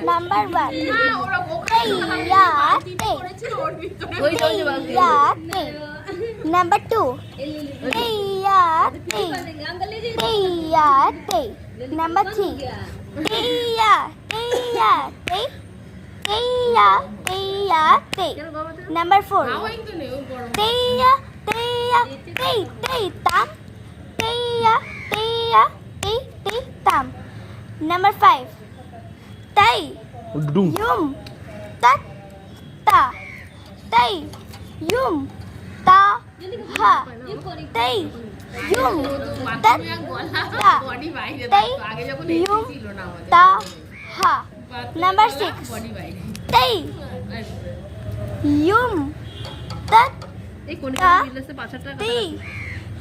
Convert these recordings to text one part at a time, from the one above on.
Number 1 তেইয়াতে তেইয়াতে number 2 তেইয়াতে তেইয়াতে number 3 তেইয়া তেইয়াতে তেইয়া তেইয়াতে number 4 তেইয়া তেইয়া তেই তেই তাম তেইয়া তেইয়া তেই তেই তাম নাম্বার 5 তাই yum tat ta tay yum ta ha tay yum tat ta tay yum ta ha number 6 tay yum tat ta tay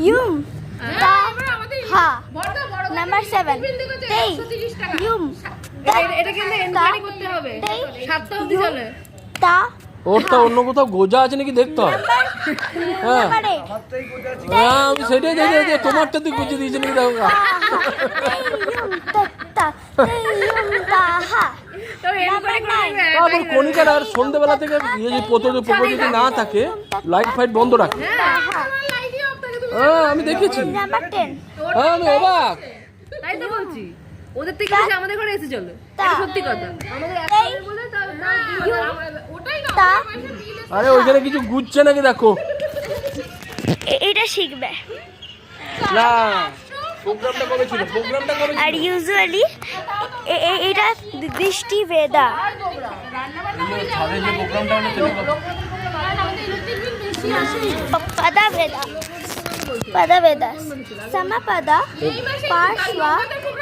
yum ta ha number 7 tay yum এটা কিন্তু enquiry করতে হবে। সাতটা অবধি চলে। তা ওরটা অন্য কোথাও গোজা আছে নাকি দেখতে হবে। হ্যাঁ হ্যাঁ আমি সেটাই দেখে তোমারটা তুই গুছিয়ে দিয়েছি নাকি দেখো। তারপর কণিকার আর সন্ধ্যেবেলা থেকে ইয়ে যে প্রকল্প যদি না থাকে লাইট ফাইট বন্ধ রাখে। হ্যাঁ আমি দেখেছি। হ্যাঁ আমি অবাক। তাই তো বলছি ওদের থেকে বেশি আমাদের ঘরে এসে চলে। এটা সত্যি কথা। আমাদের একটাই বলে ওটাই না। আরে ওইখানে কিছু গুছছে নাকি দেখো। এটা শিখবে না প্রোগ্রামটা কবে ছিল? প্রোগ্রামটা কবে ছিল? আর ইউজুয়ালি এটা দৃষ্টি বেদা ছাদে যে প্রোগ্রামটা হলো পদা বেদা পদা বেদা সমপদা পার্শ্বা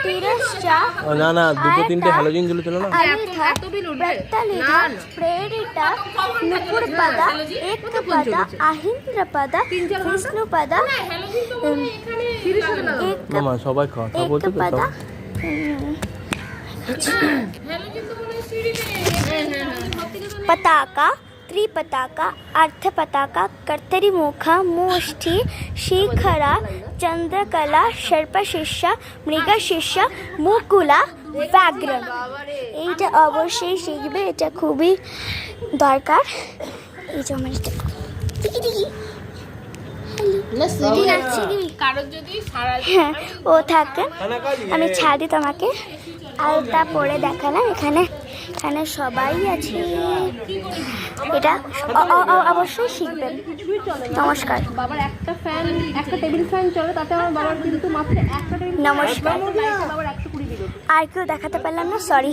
তিরশ্চা না না দুটো তিনটে হ্যালোজিন জ্বলেছিল না। আলিধা প্রত্যলিধা প্রেরিতা নুপুরপদা একপদা আহিন্দ্রপদা বিষ্ণুপদা মামা সবাই কথা বলতে তো একপদা पताका त्रिपताका अर्थपताका कर्तरीमुखा मुष्टि शिखरा चंद्रकला सर्पशिष्य मृगशिष्य मुकुला व्याघ्रन এইটা অবশ্যই শিখবে এটা খুবই দরকার এই জমিটা হ্যাঁ ও থাকে আমি ছাড়ি তোমাকে আলতা পরে দেখালাম এখানে এখানে সবাই আছে এটা অবশ্যই শিখবেন নমস্কার বাবার একটা ফ্যান একটা টেবিল ফ্যান চলে তাতে আমার বাবার কিন্তু মাত্র একটা টেবিল নমস্কার বাবার 120 বিল আর কেউ দেখাতে পারলাম না সরি